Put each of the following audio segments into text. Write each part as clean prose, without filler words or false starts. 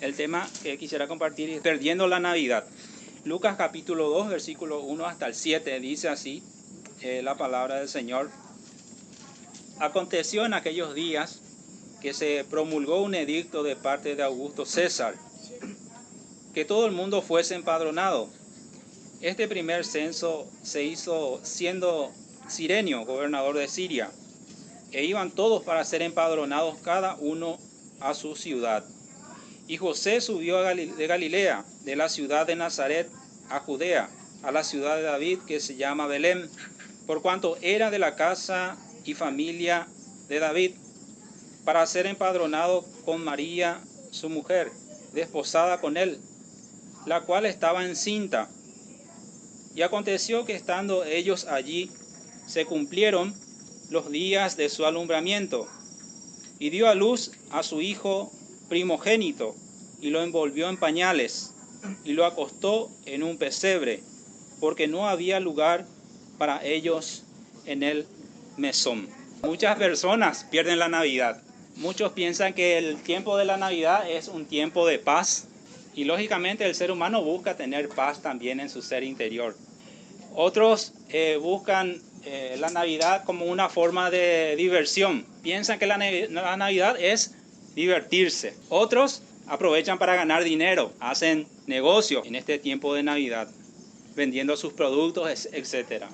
El tema que quisiera compartir es perdiendo la Navidad. Lucas capítulo 2, versículo 1 hasta el 7, dice así la palabra del Señor. Aconteció en aquellos días que se promulgó un edicto de parte de Augusto César, que todo el mundo fuese empadronado. Este primer censo se hizo siendo Cirenio gobernador de Siria, e iban todos para ser empadronados cada uno a su ciudad. Y José subió de Galilea, de la ciudad de Nazaret a Judea, a la ciudad de David, que se llama Belén, por cuanto era de la casa y familia de David, para ser empadronado con María, su mujer, desposada con él, la cual estaba encinta. Y aconteció que estando ellos allí, se cumplieron los días de su alumbramiento, y dio a luz a su hijo primogénito, y lo envolvió en pañales, y lo acostó en un pesebre, porque no había lugar para ellos en el mesón. Muchas personas pierden la Navidad. Muchos piensan que el tiempo de la Navidad es un tiempo de paz, y lógicamente el ser humano busca tener paz también en su ser interior. Otros buscan la Navidad como una forma de diversión. Piensan que la Navidad es divertirse. Otros aprovechan para ganar dinero, hacen negocios en este tiempo de Navidad, vendiendo sus productos, etc.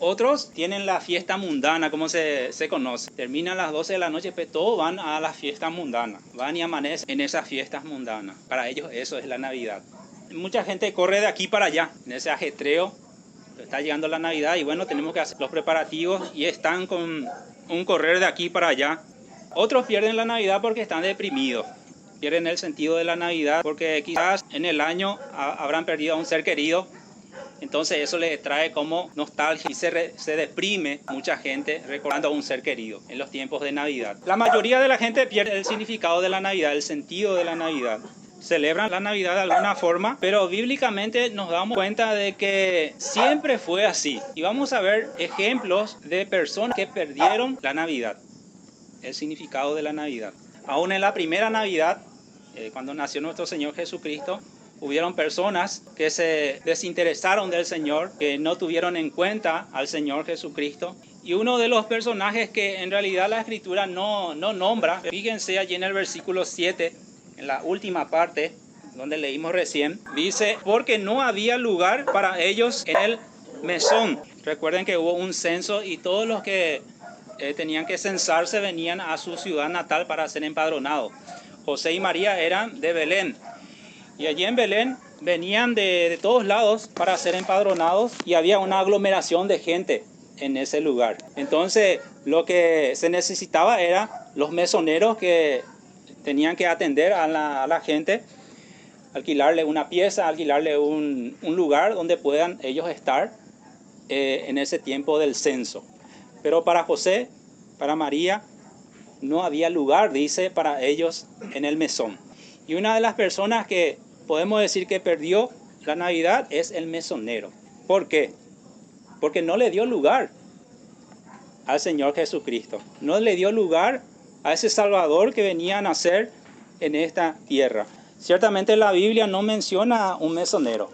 Otros tienen la fiesta mundana, como se conoce. Terminan las 12 de la noche, pero todos van a la fiesta mundana. Van y amanecen en esas fiestas mundanas. Para ellos eso es la Navidad. Mucha gente corre de aquí para allá, en ese ajetreo. Está llegando la Navidad y bueno, tenemos que hacer los preparativos y están con un correr de aquí para allá. Otros pierden la Navidad porque están deprimidos. Pierden el sentido de la Navidad porque quizás en el año habrán perdido a un ser querido. Entonces eso les trae como nostalgia y se deprime mucha gente recordando a un ser querido en los tiempos de Navidad. La mayoría de la gente pierde el significado de la Navidad, el sentido de la Navidad. Celebran la Navidad de alguna forma, pero bíblicamente nos damos cuenta de que siempre fue así. Y vamos a ver ejemplos de personas que perdieron la Navidad, el significado de la Navidad. Aún en la primera Navidad, cuando nació nuestro Señor Jesucristo, hubieron personas que se desinteresaron del Señor, que no tuvieron en cuenta al Señor Jesucristo. Y uno de los personajes que en realidad la Escritura no nombra, fíjense allí en el versículo 7, en la última parte, donde leímos recién, dice, porque no había lugar para ellos en el mesón. Recuerden que hubo un censo y todos los que tenían que censarse venían a su ciudad natal para ser empadronados. José y María eran de Belén. Y allí en Belén venían de todos lados para ser empadronados y había una aglomeración de gente en ese lugar. Entonces lo que se necesitaba era los mesoneros que tenían que atender a la gente, alquilarle una pieza, alquilarle un lugar donde puedan ellos estar en ese tiempo del censo. Pero para José, para María, no había lugar, dice, para ellos en el mesón. Y una de las personas que podemos decir que perdió la Navidad es el mesonero. ¿Por qué? Porque no le dio lugar al Señor Jesucristo. No le dio lugar a ese Salvador que venía a nacer en esta tierra. Ciertamente la Biblia no menciona un mesonero.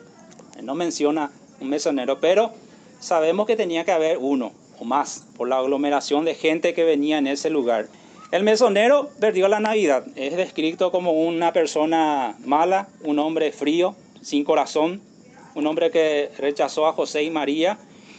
No menciona un mesonero, pero sabemos que tenía que haber uno o más por la aglomeración de gente que venía en ese lugar. El mesonero perdió la Navidad. Es descrito como una persona mala, un hombre frío, sin corazón, un hombre que rechazó a José y María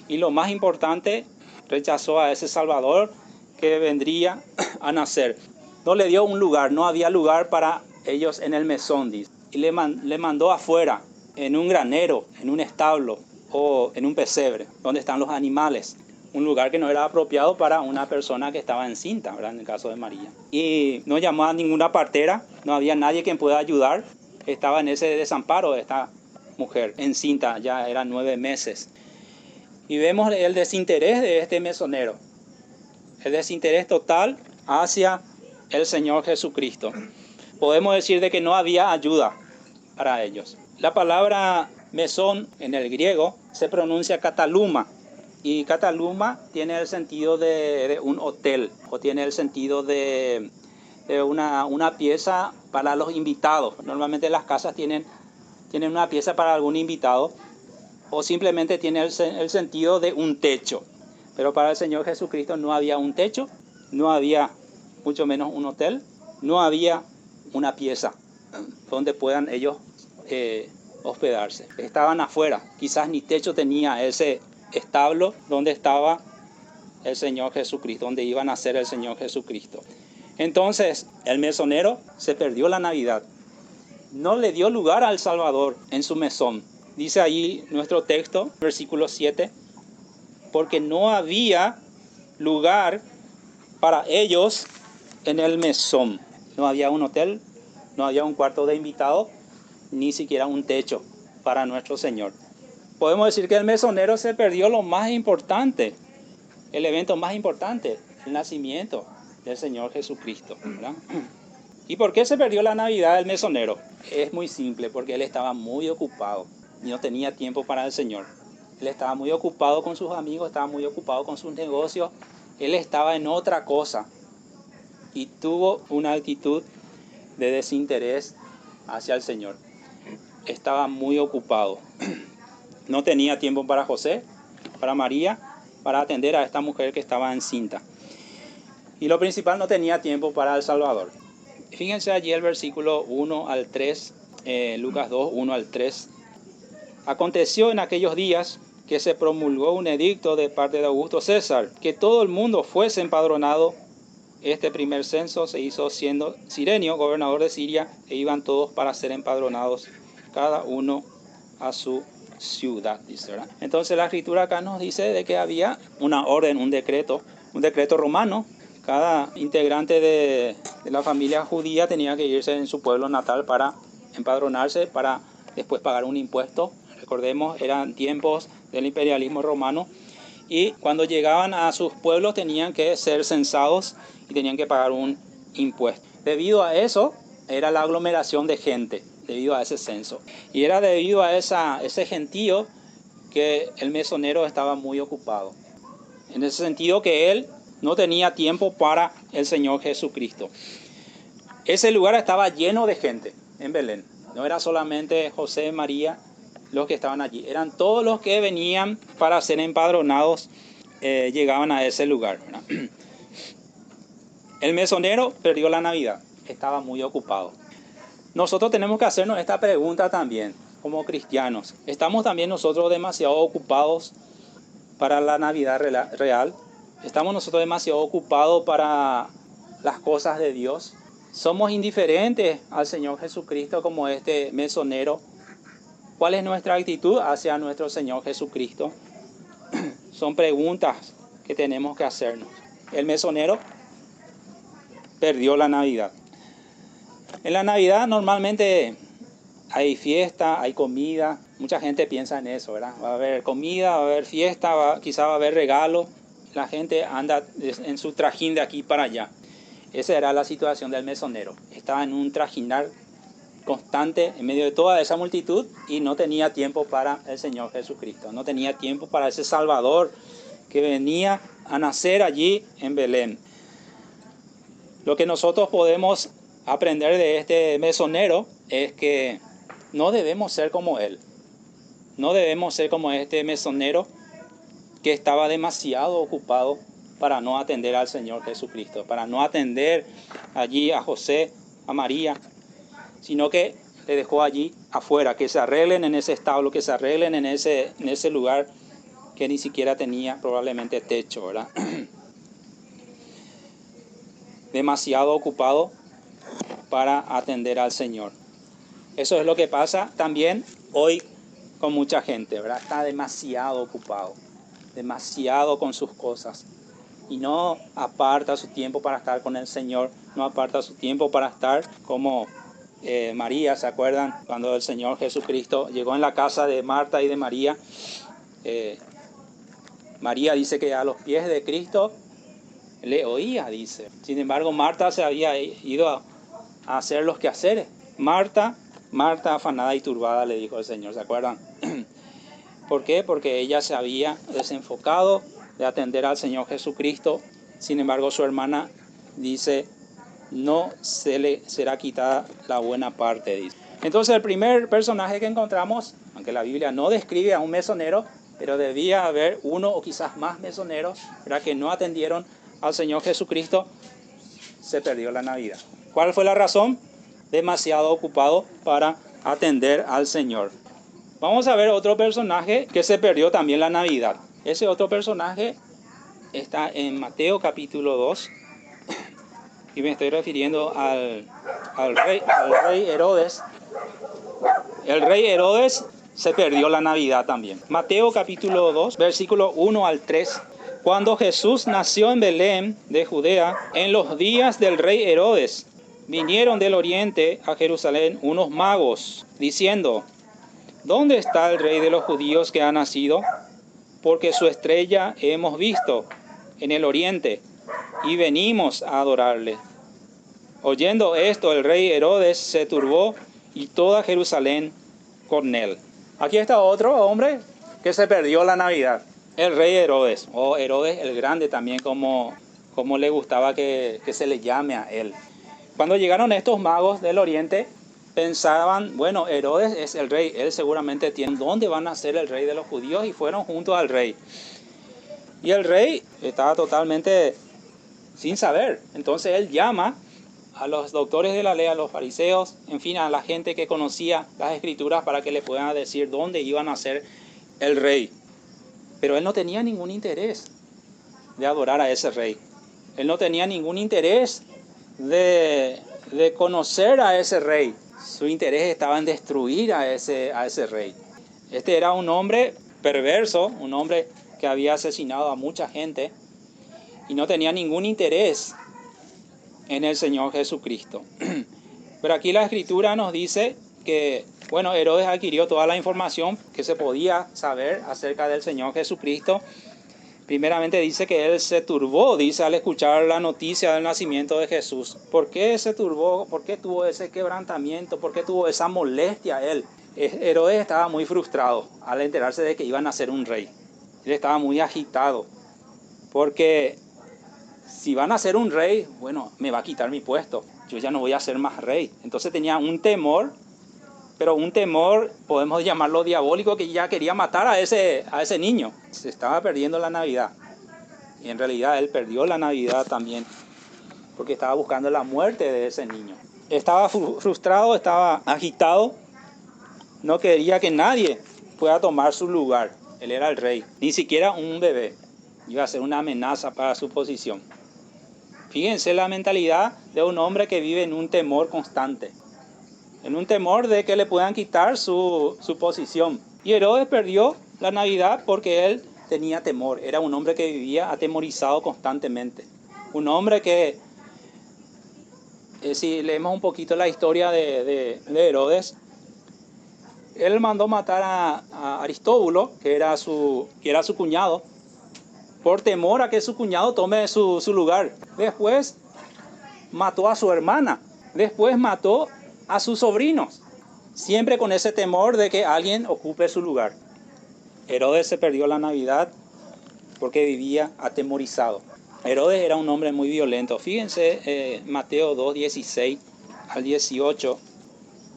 y lo más importante, rechazó a ese Salvador que vendría a nacer. No le dio un lugar, no había lugar para ellos en el mesón, dice. Y le mandó afuera, en un granero, en un establo o en un pesebre, donde están los animales. Un lugar que no era apropiado para una persona que estaba encinta, ¿verdad? En el caso de María. Y no llamó a ninguna partera, no había nadie quien pueda ayudar. Estaba en ese desamparo de esta mujer encinta, ya eran 9 meses. Y vemos el desinterés de este mesonero. El desinterés total hacia el Señor Jesucristo. Podemos decir de que no había ayuda para ellos. La palabra mesón en el griego se pronuncia kataluma. Y kataluma tiene el sentido de un hotel o tiene el sentido de una pieza para los invitados. Normalmente las casas tienen una pieza para algún invitado, o simplemente tiene el sentido de un techo. Pero para el Señor Jesucristo no había un techo, no había mucho menos un hotel, no había una pieza donde puedan ellos hospedarse. Estaban afuera, quizás ni techo tenía ese establo donde estaba el Señor Jesucristo, donde iban a ser el Señor Jesucristo. Entonces el mesonero se perdió la Navidad, no le dio lugar al Salvador en su mesón. Dice ahí nuestro texto, versículo 7, porque no había lugar para ellos en el mesón. No había un hotel, no había un cuarto de invitado, ni siquiera un techo para nuestro Señor. Podemos decir que el mesonero se perdió lo más importante, el evento más importante, el nacimiento del Señor Jesucristo, ¿verdad? ¿Y por qué se perdió la Navidad del mesonero? Es muy simple, porque él estaba muy ocupado y no tenía tiempo para el Señor. Él estaba muy ocupado con sus amigos, estaba muy ocupado con sus negocios, él estaba en otra cosa y tuvo una actitud de desinterés hacia el Señor. Estaba muy ocupado. No tenía tiempo para José, para María, para atender a esta mujer que estaba encinta. Y lo principal, no tenía tiempo para el Salvador. Fíjense allí el versículo 1 al 3, Lucas 2, 1 al 3. Aconteció en aquellos días que se promulgó un edicto de parte de Augusto César, que todo el mundo fuese empadronado. Este primer censo se hizo siendo Cirenio gobernador de Siria, e iban todos para ser empadronados, cada uno a su ciudad, dice, ¿verdad? Entonces la escritura acá nos dice de que había una orden, un decreto romano. Cada integrante de la familia judía tenía que irse en su pueblo natal para empadronarse, para después pagar un impuesto. Recordemos, eran tiempos del imperialismo romano, y cuando llegaban a sus pueblos tenían que ser censados y tenían que pagar un impuesto. Debido a eso, era la aglomeración de gente, debido a ese censo. Y era debido a ese gentío que el mesonero estaba muy ocupado. En ese sentido que él no tenía tiempo para el Señor Jesucristo. Ese lugar estaba lleno de gente en Belén. No era solamente José y María los que estaban allí. Eran todos los que venían para ser empadronados, llegaban a ese lugar, ¿verdad? El mesonero perdió la Navidad. Estaba muy ocupado. Nosotros tenemos que hacernos esta pregunta también, como cristianos. ¿Estamos también nosotros demasiado ocupados para la Navidad real? ¿Estamos nosotros demasiado ocupados para las cosas de Dios? ¿Somos indiferentes al Señor Jesucristo como este mesonero? ¿Cuál es nuestra actitud hacia nuestro Señor Jesucristo? Son preguntas que tenemos que hacernos. El mesonero perdió la Navidad. En la Navidad normalmente hay fiesta, hay comida. Mucha gente piensa en eso, ¿verdad? Va a haber comida, va a haber fiesta, quizá va a haber regalos. La gente anda en su trajín de aquí para allá. Esa era la situación del mesonero. Estaba en un trajinar constante en medio de toda esa multitud y no tenía tiempo para el Señor Jesucristo. No tenía tiempo para ese Salvador que venía a nacer allí en Belén. Lo que nosotros podemos aprender de este mesonero es que no debemos ser como él. No debemos ser como este mesonero que estaba demasiado ocupado para no atender al Señor Jesucristo, para no atender allí a José, a María, sino que le dejó allí afuera, que se arreglen en ese establo, que se arreglen en ese lugar que ni siquiera tenía probablemente techo, ¿verdad? Demasiado ocupado para atender al Señor. Eso es lo que pasa también hoy con mucha gente, ¿verdad? Está demasiado ocupado, demasiado con sus cosas, y no aparta su tiempo para estar con el Señor, no aparta su tiempo para estar como María. ¿Se acuerdan? Cuando el Señor Jesucristo llegó en la casa de Marta y de María, María dice que a los pies de Cristo le oía, dice. Sin embargo, Marta se había ido a hacer los quehaceres. Marta, afanada y turbada, le dijo el Señor, ¿se acuerdan? ¿Por qué? Porque ella se había desenfocado de atender al Señor Jesucristo. Sin embargo, su hermana dice no se le será quitada la buena parte, dice. Entonces el primer personaje que encontramos, aunque la Biblia no describe a un mesonero, pero debía haber uno o quizás más mesoneros, ¿verdad?, que no atendieron al Señor Jesucristo, se perdió la Navidad. ¿Cuál fue la razón? Demasiado ocupado para atender al Señor. Vamos a ver otro personaje que se perdió también la Navidad. Ese otro personaje está en Mateo capítulo 2. Y me estoy refiriendo al rey Herodes. El rey Herodes se perdió la Navidad también. Mateo capítulo 2, versículo 1 al 3. Cuando Jesús nació en Belén de Judea, en los días del rey Herodes, vinieron del oriente a Jerusalén unos magos, diciendo: ¿Dónde está el rey de los judíos que ha nacido? Porque su estrella hemos visto en el oriente y venimos a adorarle. Oyendo esto, el rey Herodes se turbó y toda Jerusalén con él. Aquí está otro hombre que se perdió la Navidad. El rey Herodes, o Herodes el Grande también, como le gustaba que se le llame a él. Cuando llegaron estos magos del oriente, pensaban, bueno, Herodes es el rey, él seguramente tiene dónde van a ser el rey de los judíos, y fueron junto al rey. Y el rey estaba totalmente sin saber. Entonces él llama a los doctores de la ley, a los fariseos, en fin, a la gente que conocía las escrituras para que le puedan decir dónde iban a ser el rey. Pero él no tenía ningún interés de adorar a ese rey. Él no tenía ningún interés de conocer a ese rey. Su interés estaba en destruir a ese rey. Este era un hombre perverso, un hombre que había asesinado a mucha gente y no tenía ningún interés en el Señor Jesucristo. Pero aquí la Escritura nos dice que, bueno, Herodes adquirió toda la información que se podía saber acerca del Señor Jesucristo. Primeramente dice que él se turbó, dice, al escuchar la noticia del nacimiento de Jesús. ¿Por qué se turbó? ¿Por qué tuvo ese quebrantamiento? ¿Por qué tuvo esa molestia él? Herodes estaba muy frustrado al enterarse de que iba a nacer un rey. Él estaba muy agitado, porque si van a ser un rey, bueno, me va a quitar mi puesto. Yo ya no voy a ser más rey. Entonces tenía un temor, pero un temor, podemos llamarlo diabólico, que ya quería matar a ese niño. Se estaba perdiendo la Navidad. Y en realidad él perdió la Navidad también, porque estaba buscando la muerte de ese niño. Estaba frustrado, estaba agitado. No quería que nadie pueda tomar su lugar. Él era el rey. Ni siquiera un bebé. Iba a ser una amenaza para su posición. Fíjense la mentalidad de un hombre que vive en un temor constante, en un temor de que le puedan quitar su posición. Y Herodes perdió la Navidad porque él tenía temor. Era un hombre que vivía atemorizado constantemente. Un hombre que, si leemos un poquito la historia de Herodes, él mandó matar a Aristóbulo, que era su cuñado, por temor a que su cuñado tome su lugar. Después mató a su hermana. Después mató a sus sobrinos. Siempre con ese temor de que alguien ocupe su lugar. Herodes se perdió la Navidad porque vivía atemorizado. Herodes era un hombre muy violento. Fíjense Mateo 2, 16 al 18.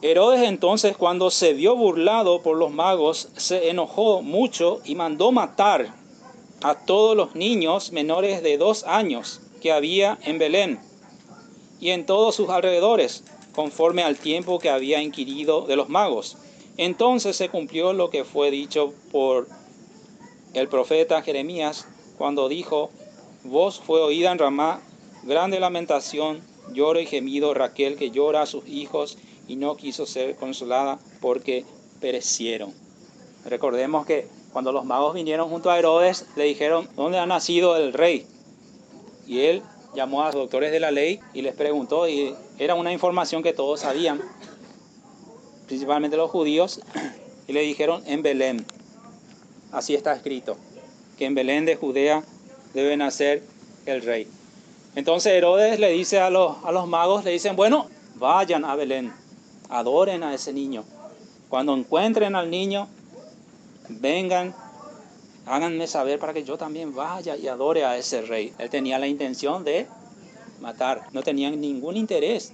Herodes entonces, cuando se vio burlado por los magos, se enojó mucho y mandó matar a todos los niños menores de 2 años que había en Belén y en todos sus alrededores, conforme al tiempo que había inquirido de los magos. Entonces se cumplió lo que fue dicho por el profeta Jeremías, cuando dijo: voz fue oída en Ramá, grande lamentación, lloro y gemido, Raquel que llora a sus hijos y no quiso ser consolada porque perecieron. Recordemos que cuando los magos vinieron junto a Herodes, le dijeron: ¿dónde ha nacido el rey? Y él llamó a los doctores de la ley y les preguntó, y era una información que todos sabían, principalmente los judíos, y le dijeron: en Belén. Así está escrito, que en Belén de Judea debe nacer el rey. Entonces Herodes le dice a los magos, le dicen: bueno, vayan a Belén, adoren a ese niño. Cuando encuentren al niño, vengan, háganme saber para que yo también vaya y adore a ese rey. Él tenía la intención de matar. No tenían ningún interés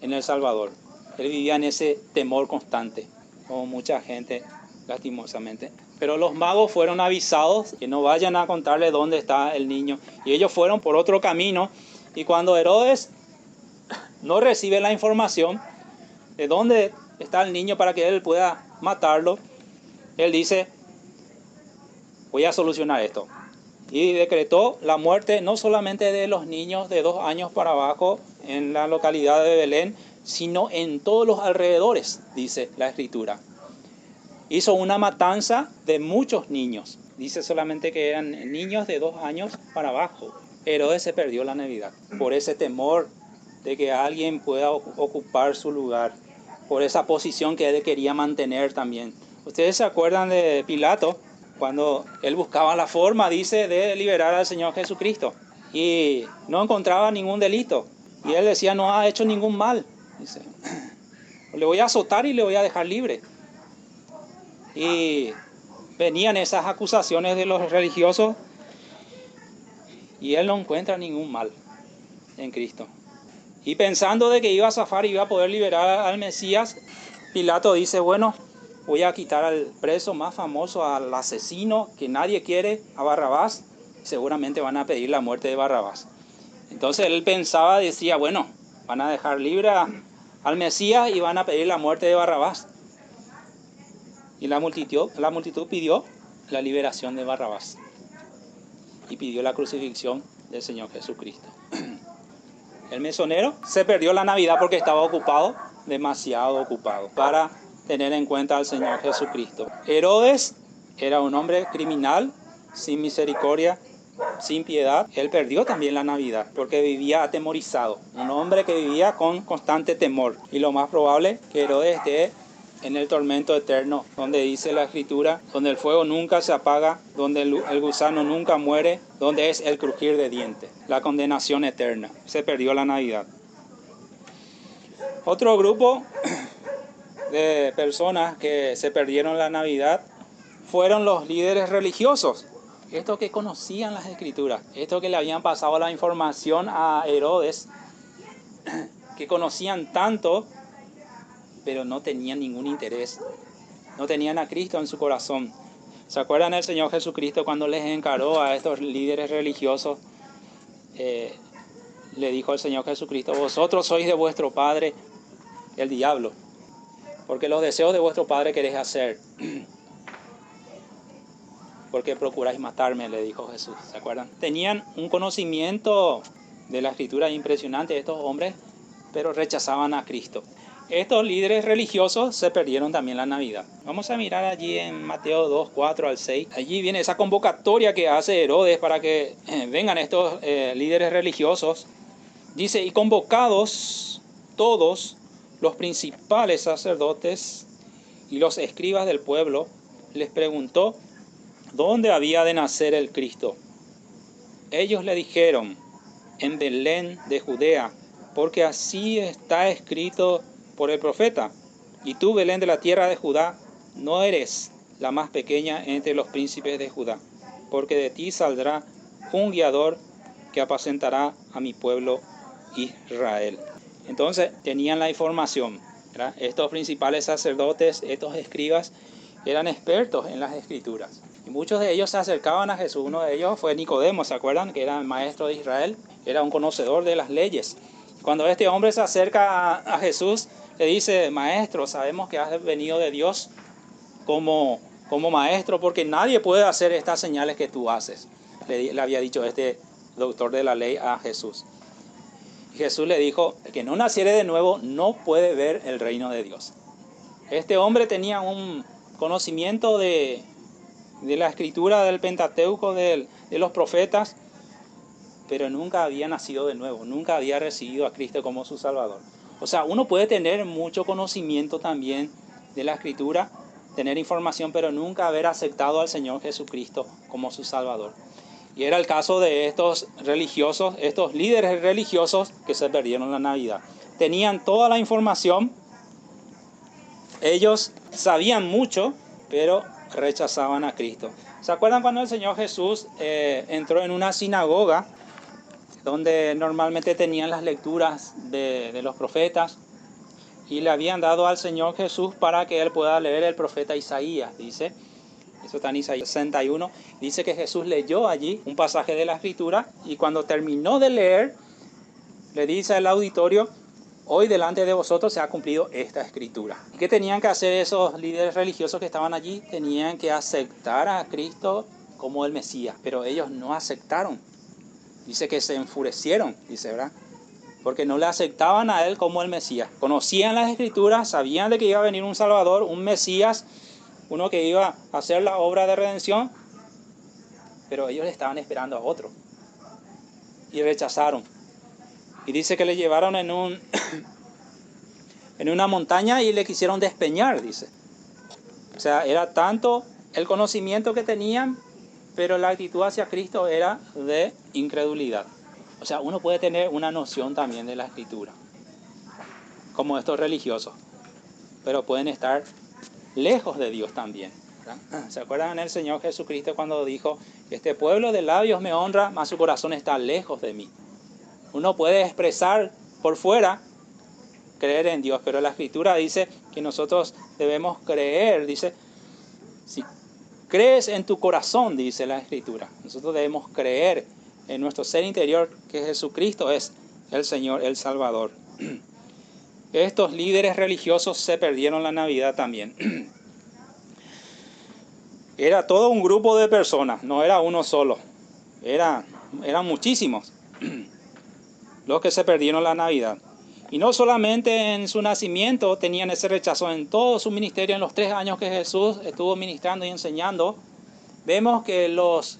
en el Salvador. Él vivía en ese temor constante, como mucha gente, lastimosamente. Pero los magos fueron avisados que no vayan a contarle dónde está el niño. Y ellos fueron por otro camino. Y cuando Herodes no recibe la información de dónde está el niño para que él pueda matarlo, él dice: voy a solucionar esto. Y decretó la muerte no solamente de los niños de 2 años para abajo en la localidad de Belén, sino en todos los alrededores, dice la Escritura. Hizo una matanza de muchos niños. Dice solamente que eran niños de 2 años para abajo. Herodes se perdió la Navidad por ese temor de que alguien pueda ocupar su lugar, por esa posición que él quería mantener también. Ustedes se acuerdan de Pilato, cuando él buscaba la forma, dice, de liberar al Señor Jesucristo, y no encontraba ningún delito, y él decía: no ha hecho ningún mal, dice, le voy a azotar y le voy a dejar libre. Y venían esas acusaciones de los religiosos, y él no encuentra ningún mal en Cristo. Y pensando de que iba a zafar y iba a poder liberar al Mesías, Pilato dice: bueno, voy a quitar al preso más famoso, al asesino que nadie quiere, a Barrabás. Seguramente van a pedir la muerte de Barrabás. Entonces él pensaba, decía: bueno, van a dejar libre al Mesías y van a pedir la muerte de Barrabás. Y la multitud pidió la liberación de Barrabás y pidió la crucifixión del Señor Jesucristo. El mesonero se perdió la Navidad porque estaba ocupado, demasiado ocupado, para tener en cuenta al Señor Jesucristo. Herodes era un hombre criminal, sin misericordia, sin piedad. Él perdió también la Navidad porque vivía atemorizado. Un hombre que vivía con constante temor. Y lo más probable que Herodes esté en el tormento eterno, donde dice la Escritura, donde el fuego nunca se apaga, donde el gusano nunca muere, donde es el crujir de dientes, la condenación eterna. Se perdió la Navidad. Otro grupo de personas que se perdieron la Navidad fueron los líderes religiosos. Estos que conocían las Escrituras, estos que le habían pasado la información a Herodes, que conocían tanto, pero no tenían ningún interés, no tenían a Cristo en su corazón. ¿Se acuerdan del Señor Jesucristo cuando les encaró a estos líderes religiosos? Le dijo el Señor Jesucristo: vosotros sois de vuestro padre el diablo, porque los deseos de vuestro padre queréis hacer. Porque procuráis matarme, le dijo Jesús. ¿Se acuerdan? Tenían un conocimiento de la Escritura impresionante estos hombres, pero rechazaban a Cristo. Estos líderes religiosos se perdieron también la Navidad. Vamos a mirar allí en Mateo 2, 4 al 6. Allí viene esa convocatoria que hace Herodes para que vengan estos líderes religiosos. Dice: y convocados todos los principales sacerdotes y los escribas del pueblo, les preguntó dónde había de nacer el Cristo. Ellos le dijeron: en Belén de Judea, porque así está escrito por el profeta: y tú, Belén de la tierra de Judá, no eres la más pequeña entre los príncipes de Judá, porque de ti saldrá un guiador que apacentará a mi pueblo Israel. Entonces tenían la información, ¿verdad? Estos principales sacerdotes, estos escribas, eran expertos en las Escrituras. Y muchos de ellos se acercaban a Jesús. Uno de ellos fue Nicodemo, ¿se acuerdan? Que era el maestro de Israel, era un conocedor de las leyes. Cuando este hombre se acerca a Jesús, le dice: maestro, sabemos que has venido de Dios como maestro, porque nadie puede hacer estas señales que tú haces. Le había dicho este doctor de la ley a Jesús. Y Jesús le dijo: el que no naciere de nuevo no puede ver el reino de Dios. Este hombre tenía un conocimiento de la Escritura, del Pentateuco, de los profetas, pero nunca había nacido de nuevo, nunca había recibido a Cristo como su Salvador. O sea, uno puede tener mucho conocimiento también de la Escritura, tener información, pero nunca haber aceptado al Señor Jesucristo como su Salvador. Y era el caso de estos religiosos, estos líderes religiosos que se perdieron la Navidad. Tenían toda la información, ellos sabían mucho, pero rechazaban a Cristo. ¿Se acuerdan cuando el Señor Jesús entró en una sinagoga donde normalmente tenían las lecturas de los profetas, y le habían dado al Señor Jesús para que él pueda leer el profeta Isaías, dice. Eso está en Isaías 61. Dice que Jesús leyó allí un pasaje de la Escritura, y cuando terminó de leer, le dice al auditorio: hoy delante de vosotros se ha cumplido esta Escritura. ¿Qué tenían que hacer esos líderes religiosos que estaban allí? Tenían que aceptar a Cristo como el Mesías, pero ellos no aceptaron. Dice que se enfurecieron, dice, ¿verdad? Porque no le aceptaban a él como el Mesías. Conocían las Escrituras, sabían de que iba a venir un Salvador, un Mesías, uno que iba a hacer la obra de redención, pero ellos estaban esperando a otro y rechazaron. Y dice que le llevaron en una montaña y le quisieron despeñar, dice. O sea, era tanto el conocimiento que tenían, pero la actitud hacia Cristo era de incredulidad. O sea, uno puede tener una noción también de la Escritura, como estos religiosos, pero pueden estar lejos de Dios también, ¿verdad? ¿Se acuerdan del Señor Jesucristo cuando dijo: este pueblo de labios me honra, mas su corazón está lejos de mí? Uno puede expresar por fuera creer en Dios, pero la Escritura dice que nosotros debemos creer, dice, si crees en tu corazón, dice la Escritura, nosotros debemos creer en nuestro ser interior que Jesucristo es el Señor, el Salvador. Estos líderes religiosos se perdieron la Navidad también. Era todo un grupo de personas, no era uno solo, eran muchísimos los que se perdieron la Navidad. Y no solamente en su nacimiento tenían ese rechazo, en todo su ministerio, en los 3 años que Jesús estuvo ministrando y enseñando, vemos que los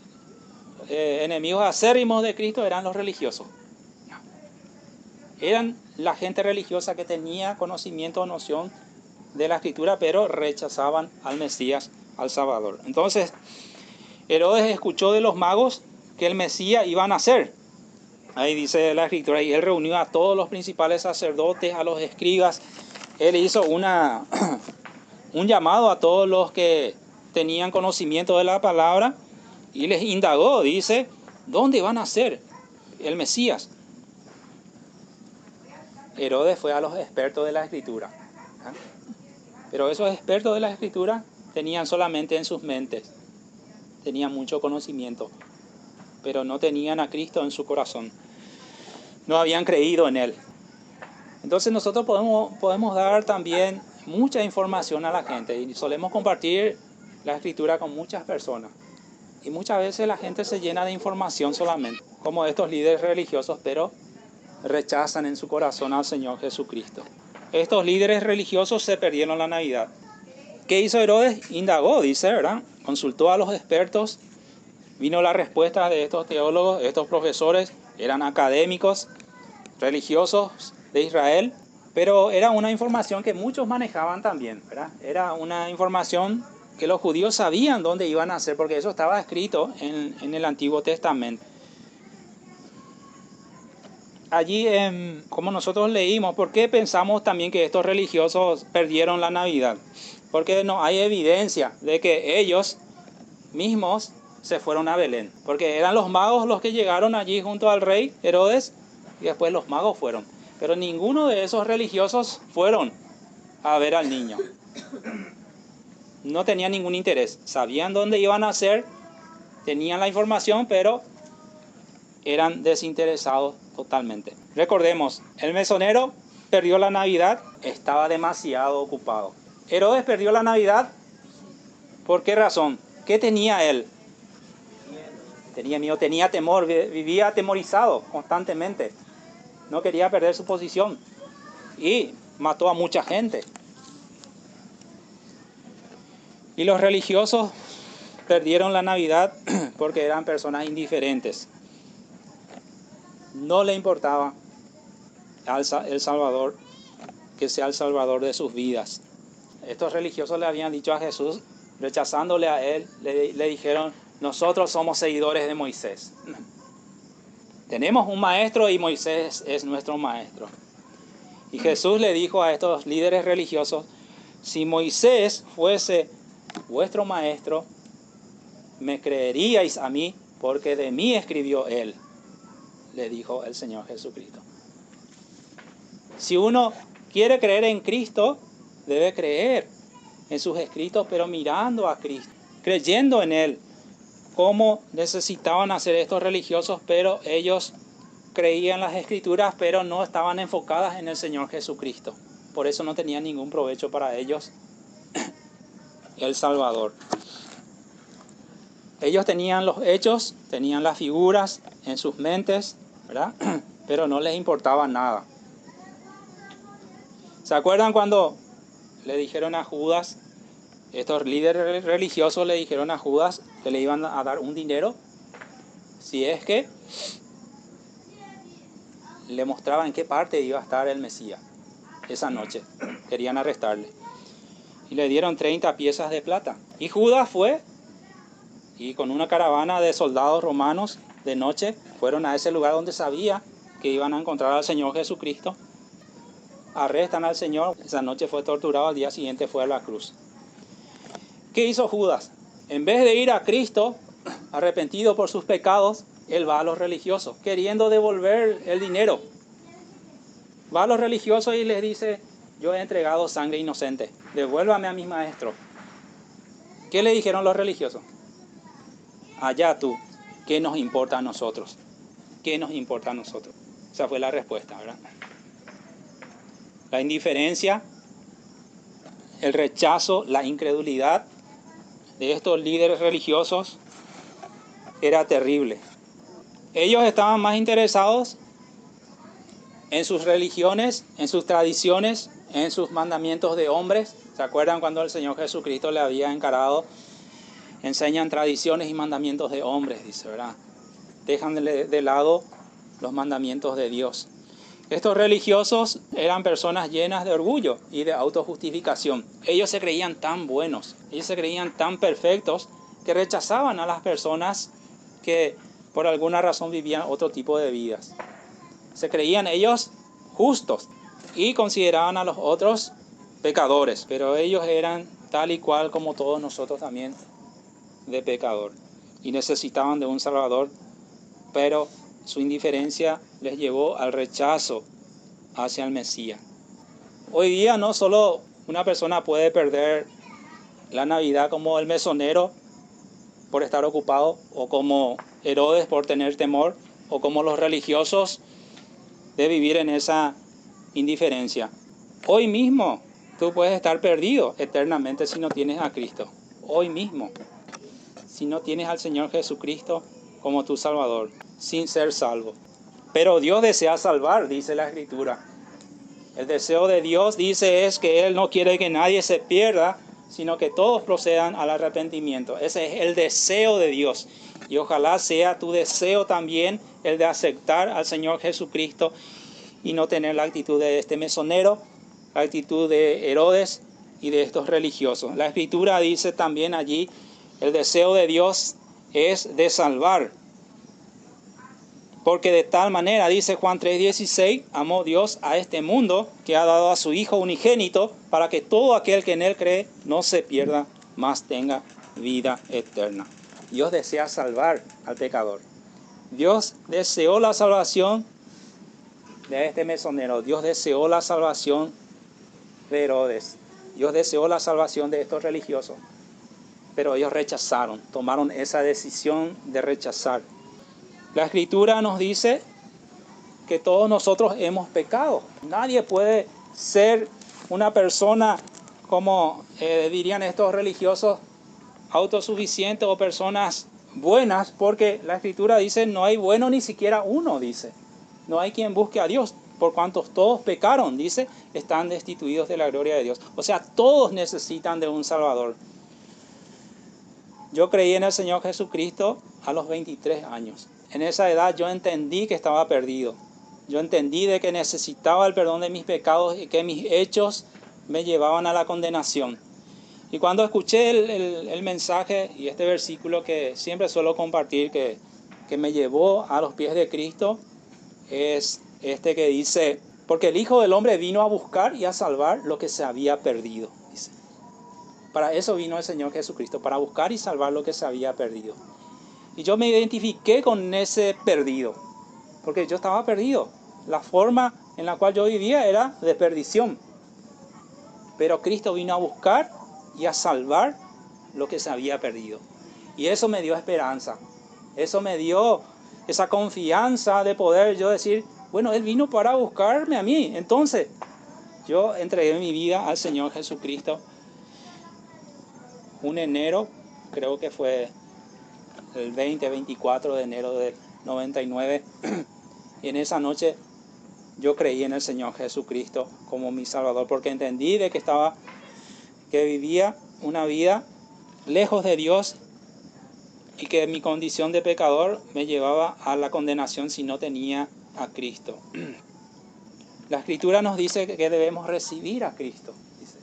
enemigos acérrimos de Cristo eran los religiosos. Eran la gente religiosa que tenía conocimiento o noción de la Escritura, pero rechazaban al Mesías, al Salvador. Entonces, Herodes escuchó de los magos que el Mesías iba a nacer. Ahí dice la Escritura, y él reunió a todos los principales sacerdotes, a los escribas. Él hizo un llamado a todos los que tenían conocimiento de la palabra y les indagó, dice, ¿dónde va a nacer el Mesías? Herodes fue a los expertos de la Escritura, ¿eh? Pero esos expertos de la Escritura tenían solamente en sus mentes, tenían mucho conocimiento, pero no tenían a Cristo en su corazón, no habían creído en Él. Entonces nosotros podemos dar también mucha información a la gente, y solemos compartir la Escritura con muchas personas, y muchas veces la gente se llena de información solamente, como estos líderes religiosos, pero rechazan en su corazón al Señor Jesucristo. Estos líderes religiosos se perdieron la Navidad. ¿Qué hizo Herodes? Indagó, dice, ¿verdad? Consultó a los expertos. Vino la respuesta de estos teólogos, estos profesores, eran académicos, religiosos de Israel, pero era una información que muchos manejaban también, ¿verdad? Era una información que los judíos sabían dónde iban a nacer, porque eso estaba escrito en el Antiguo Testamento. Allí, como nosotros leímos, ¿por qué pensamos también que estos religiosos perdieron la Navidad? Porque no hay evidencia de que ellos mismos se fueron a Belén. Porque eran los magos los que llegaron allí junto al rey Herodes, y después los magos fueron. Pero ninguno de esos religiosos fueron a ver al niño. No tenían ningún interés. Sabían dónde iban a nacer, tenían la información, pero eran desinteresados totalmente. Recordemos, el mesonero perdió la Navidad, estaba demasiado ocupado. Herodes perdió la Navidad, ¿por qué razón? ¿Qué tenía él? Tenía miedo, tenía temor, vivía atemorizado constantemente. No quería perder su posición y mató a mucha gente. Y los religiosos perdieron la Navidad porque eran personas indiferentes. No le importaba el Salvador, que sea el Salvador de sus vidas. Estos religiosos le habían dicho a Jesús, rechazándole a él, le dijeron: nosotros somos seguidores de Moisés. Tenemos un maestro y Moisés es nuestro maestro. Y Jesús le dijo a estos líderes religiosos: si Moisés fuese vuestro maestro, me creeríais a mí, porque de mí escribió él. le dijo el Señor Jesucristo. Si uno quiere creer en Cristo, debe creer en sus escritos, pero mirando a Cristo, creyendo en Él. Como necesitaban hacer estos religiosos, pero ellos creían las escrituras, pero no estaban enfocadas en el Señor Jesucristo. Por eso no tenía ningún provecho para ellos el Salvador. Ellos tenían los hechos, tenían las figuras en sus mentes, ¿verdad? Pero no les importaba nada. ¿Se acuerdan cuando le dijeron a Judas, estos líderes religiosos le dijeron a Judas que le iban a dar un dinero si es que le mostraba en qué parte iba a estar el Mesías esa noche? Querían arrestarle. Y le dieron 30 piezas de plata. Y Judas fue, y con una caravana de soldados romanos de noche, fueron a ese lugar donde sabía que iban a encontrar al Señor Jesucristo. Arrestan al Señor. Esa noche fue torturado, al día siguiente fue a la cruz. ¿Qué hizo Judas? En vez de ir a Cristo, arrepentido por sus pecados, él va a los religiosos, queriendo devolver el dinero. Va a los religiosos y les dice, yo he entregado sangre inocente, devuélvame a mis maestros. ¿Qué le dijeron los religiosos? Allá tú, ¿qué nos importa a nosotros? ¿Qué nos importa a nosotros? Esa fue la respuesta, ¿verdad? La indiferencia, el rechazo, la incredulidad de estos líderes religiosos era terrible. Ellos estaban más interesados en sus religiones, en sus tradiciones, en sus mandamientos de hombres. ¿Se acuerdan cuando el Señor Jesucristo le había encarado? Enseñan tradiciones y mandamientos de hombres, dice, ¿verdad? Dejan de lado los mandamientos de Dios. Estos religiosos eran personas llenas de orgullo y de autojustificación. Ellos se creían tan buenos, ellos se creían tan perfectos que rechazaban a las personas que por alguna razón vivían otro tipo de vidas. Se creían ellos justos y consideraban a los otros pecadores, pero ellos eran tal y cual como todos nosotros también de pecador y necesitaban de un Salvador, pero su indiferencia les llevó al rechazo hacia el Mesías. Hoy día no solo una persona puede perder la Navidad como el mesonero por estar ocupado, o como Herodes por tener temor, o como los religiosos de vivir en esa indiferencia. Hoy mismo tú puedes estar perdido eternamente si no tienes a Cristo. Hoy mismo, si no tienes al Señor Jesucristo como tu Salvador, sin ser salvo. Pero Dios desea salvar, dice la Escritura. El deseo de Dios, dice, es que Él no quiere que nadie se pierda, sino que todos procedan al arrepentimiento. Ese es el deseo de Dios. Y ojalá sea tu deseo también el de aceptar al Señor Jesucristo y no tener la actitud de este mesonero, la actitud de Herodes y de estos religiosos. La Escritura dice también allí, el deseo de Dios es de salvar. Porque de tal manera, dice Juan 3:16, amó Dios a este mundo que ha dado a su Hijo unigénito para que todo aquel que en Él cree no se pierda, mas tenga vida eterna. Dios desea salvar al pecador. Dios deseó la salvación de este mesonero. Dios deseó la salvación de Herodes. Dios deseó la salvación de estos religiosos. Pero ellos rechazaron, tomaron esa decisión de rechazar. La Escritura nos dice que todos nosotros hemos pecado. Nadie puede ser una persona, como dirían estos religiosos, autosuficiente o personas buenas, porque la Escritura dice no hay bueno ni siquiera uno, dice. No hay quien busque a Dios, por cuantos todos pecaron, dice, están destituidos de la gloria de Dios. O sea, todos necesitan de un Salvador. Yo creí en el Señor Jesucristo a los 23 años. En esa edad yo entendí que estaba perdido. Yo entendí de que necesitaba el perdón de mis pecados y que mis hechos me llevaban a la condenación. Y cuando escuché el mensaje y este versículo que siempre suelo compartir, que me llevó a los pies de Cristo, es este que dice, porque el Hijo del Hombre vino a buscar y a salvar lo que se había perdido. Dice. Para eso vino el Señor Jesucristo, para buscar y salvar lo que se había perdido. Y yo me identifiqué con ese perdido. porque yo estaba perdido. La forma en la cual yo vivía era de perdición. Pero Cristo vino a buscar y a salvar lo que se había perdido. Y eso me dio esperanza. Eso me dio esa confianza de poder yo decir, bueno, Él vino para buscarme a mí. Entonces, yo entregué mi vida al Señor Jesucristo un enero, creo que fue el 24 de enero del 99. Y en esa noche yo creí en el Señor Jesucristo como mi Salvador, porque entendí de que vivía una vida lejos de Dios y que mi condición de pecador me llevaba a la condenación si no tenía a Cristo. La Escritura nos dice que debemos recibir a Cristo. Dice,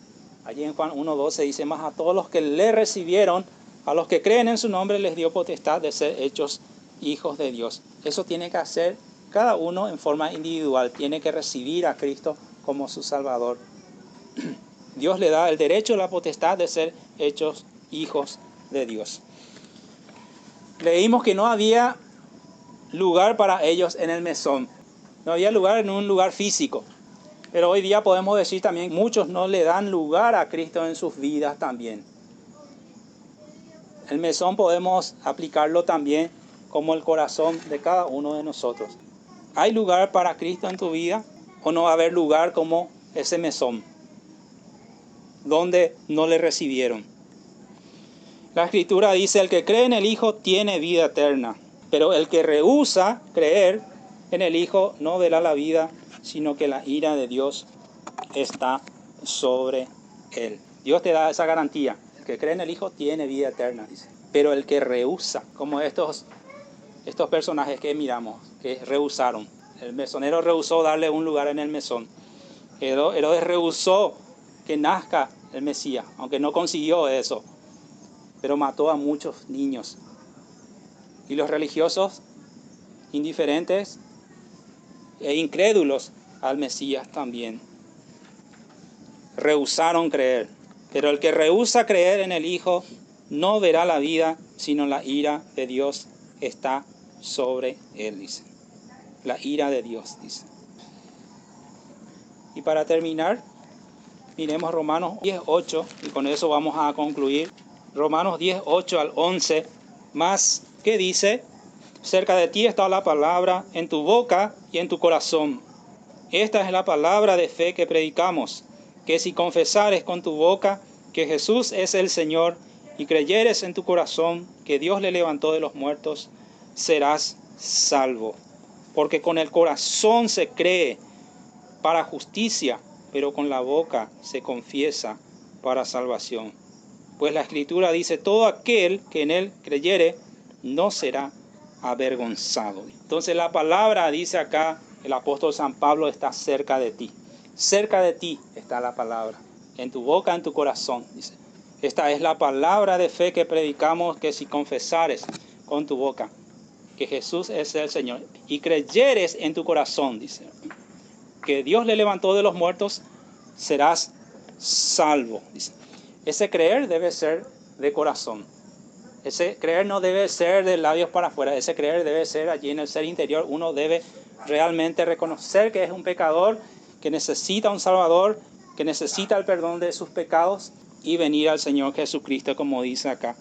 allí en Juan 1:12 dice, más a todos los que le recibieron, a los que creen en su nombre, les dio potestad de ser hechos hijos de Dios. Eso tiene que hacer cada uno en forma individual. Tiene que recibir a Cristo como su Salvador. Dios le da el derecho, la potestad de ser hechos hijos de Dios. Leímos que no había lugar para ellos en el mesón. No había lugar en un lugar físico. Pero hoy día podemos decir también, muchos no le dan lugar a Cristo en sus vidas también. El mesón podemos aplicarlo también como el corazón de cada uno de nosotros. ¿Hay lugar para Cristo en tu vida o no va a haber lugar como ese mesón donde no le recibieron? La Escritura dice, el que cree en el Hijo tiene vida eterna, pero el que rehúsa creer en el Hijo no verá la vida, sino que la ira de Dios está sobre él. Dios te da esa garantía. El que cree en el Hijo tiene vida eterna, dice. Pero el que rehúsa, como estos personajes que miramos, que rehusaron. El mesonero rehusó darle un lugar en el mesón. Herodes rehusó que nazca el Mesías, aunque no consiguió eso. Pero mató a muchos niños. Y los religiosos, indiferentes e incrédulos al Mesías también, rehusaron creer. Pero el que rehúsa creer en el Hijo no verá la vida, sino la ira de Dios está sobre él, dice. La ira de Dios, dice. Y para terminar, miremos Romanos 10:8, y con eso vamos a concluir. Romanos 10:8 al 11, más que dice, cerca de ti está la palabra en tu boca y en tu corazón. Esta es la palabra de fe que predicamos, que si confesares con tu boca que Jesús es el Señor y creyeres en tu corazón que Dios le levantó de los muertos, serás salvo. Porque con el corazón se cree para justicia, pero con la boca se confiesa para salvación. Pues la Escritura dice, todo aquel que en él creyere no será avergonzado. Entonces la palabra, dice acá el apóstol San Pablo, está cerca de ti. Cerca de ti está la palabra, en tu boca, en tu corazón, dice. Esta es la palabra de fe que predicamos, que si confesares con tu boca que Jesús es el Señor y creyeres en tu corazón, dice, que Dios le levantó de los muertos, serás salvo, dice. Ese creer debe ser de corazón. Ese creer no debe ser de labios para afuera. Ese creer debe ser allí en el ser interior. Uno debe realmente reconocer que es un pecador, que necesita un Salvador, que necesita el perdón de sus pecados y venir al Señor Jesucristo, como dice acá.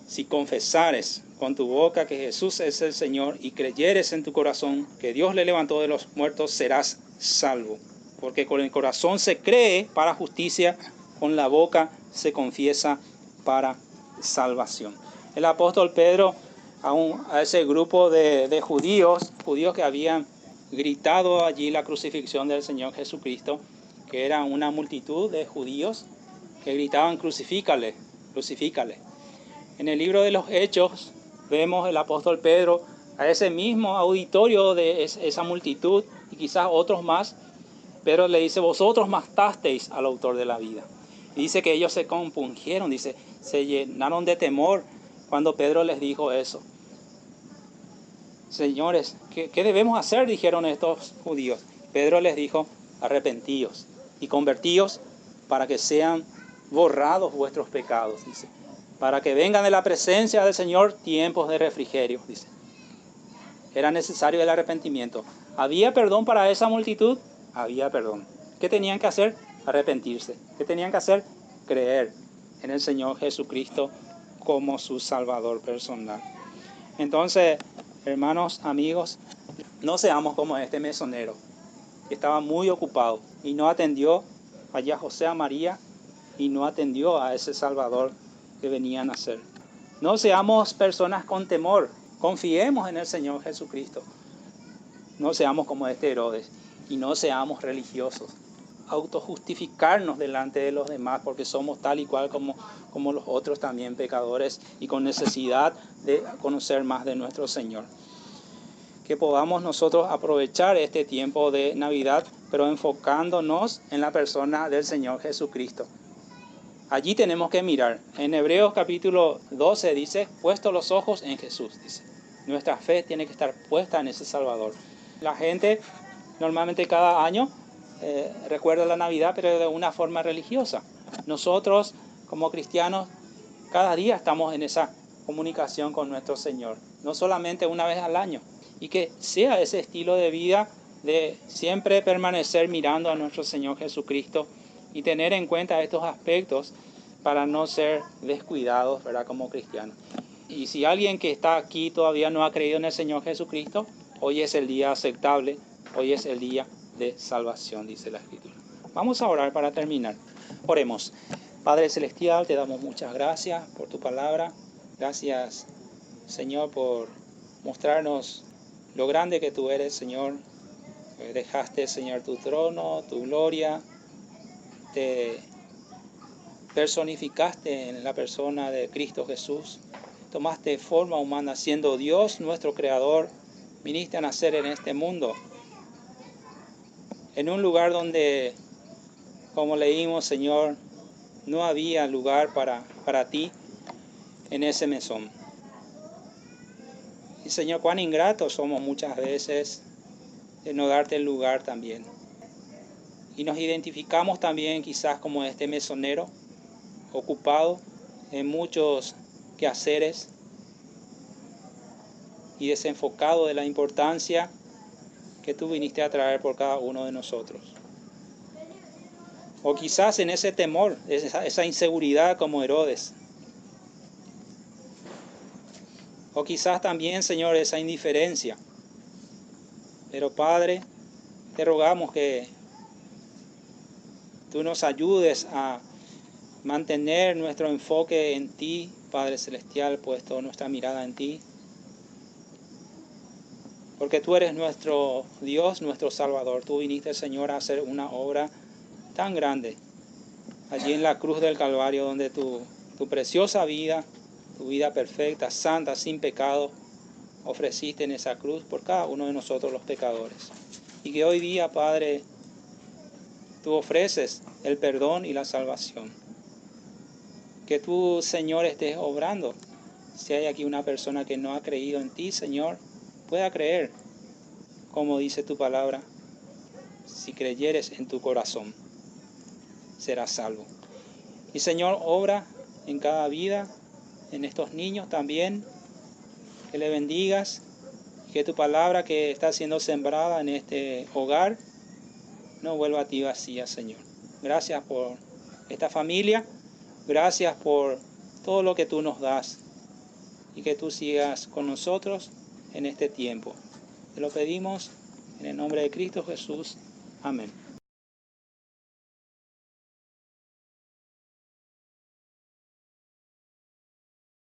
Si confesares con tu boca que Jesús es el Señor y creyeres en tu corazón que Dios le levantó de los muertos, serás salvo. Porque con el corazón se cree para justicia, con la boca se confiesa para salvación. El apóstol Pedro a ese grupo de judíos que habían gritado allí la crucifixión del Señor Jesucristo, que era una multitud de judíos que gritaban crucifícale, crucifícale. En el libro de los Hechos vemos el apóstol Pedro a ese mismo auditorio de esa multitud y quizás otros más. Pedro le dice, vosotros matasteis al autor de la vida. Y dice que ellos se compungieron, dice, se llenaron de temor cuando Pedro les dijo eso. Señores, ¿qué debemos hacer? Dijeron estos judíos. Pedro les dijo, arrepentíos y convertíos para que sean borrados vuestros pecados, dice. Para que vengan de la presencia del Señor tiempos de refrigerio, dice. Era necesario el arrepentimiento. ¿Había perdón para esa multitud? Había perdón. ¿Qué tenían que hacer? Arrepentirse. ¿Qué tenían que hacer? Creer en el Señor Jesucristo como su Salvador personal. Entonces, hermanos, amigos, no seamos como este mesonero, que estaba muy ocupado y no atendió allá a José, a María, y no atendió a ese Salvador que venía a nacer. No seamos personas con temor, confiemos en el Señor Jesucristo. No seamos como este Herodes y no seamos religiosos. Autojustificarnos delante de los demás porque somos tal y cual como los otros también pecadores y con necesidad de conocer más de nuestro Señor. Que podamos nosotros aprovechar este tiempo de Navidad, pero enfocándonos en la persona del Señor Jesucristo. Allí tenemos que mirar. En Hebreos capítulo 12 dice, puesto los ojos en Jesús, dice. Nuestra fe tiene que estar puesta en ese Salvador. La gente normalmente cada año recuerda la Navidad, pero de una forma religiosa. Nosotros, como cristianos, cada día estamos en esa comunicación con nuestro Señor. No solamente una vez al año. Y que sea ese estilo de vida de siempre permanecer mirando a nuestro Señor Jesucristo y tener en cuenta estos aspectos para no ser descuidados, ¿verdad?, como cristianos. Y si alguien que está aquí todavía no ha creído en el Señor Jesucristo, hoy es el día aceptable, hoy es el día de salvación, dice la Escritura. Vamos a orar para terminar. Oremos. Padre Celestial, te damos muchas gracias por tu palabra. Gracias, Señor, por mostrarnos lo grande que tú eres, Señor. Dejaste, Señor, tu trono, tu gloria. Te personificaste en la persona de Cristo Jesús. Tomaste forma humana, siendo Dios nuestro Creador. Viniste a nacer en este mundo, en un lugar donde, como leímos, Señor, no había lugar para ti en ese mesón. Y Señor, cuán ingratos somos muchas veces de no darte el lugar también. Y nos identificamos también quizás como este mesonero, ocupado en muchos quehaceres y desenfocado de la importancia que tú viniste a traer por cada uno de nosotros. O quizás en ese temor, esa inseguridad como Herodes. O quizás también, Señor, esa indiferencia. Pero Padre, te rogamos que tú nos ayudes a mantener nuestro enfoque en ti, Padre Celestial, puesto nuestra mirada en ti. Porque tú eres nuestro Dios, nuestro Salvador. Tú viniste, Señor, a hacer una obra tan grande allí en la cruz del Calvario, donde tu preciosa vida, tu vida perfecta, santa, sin pecado, ofreciste en esa cruz por cada uno de nosotros los pecadores. Y que hoy día, Padre, tú ofreces el perdón y la salvación. Que tú, Señor, estés obrando. Si hay aquí una persona que no ha creído en ti, Señor, pueda creer, como dice tu palabra. Si creyeres en tu corazón, serás salvo. Y Señor, obra en cada vida, en estos niños también, que le bendigas, que tu palabra que está siendo sembrada en este hogar no vuelva a ti vacía, Señor. Gracias por esta familia, gracias por todo lo que tú nos das y que tú sigas con nosotros en este tiempo. Te lo pedimos en el nombre de Cristo Jesús. Amén.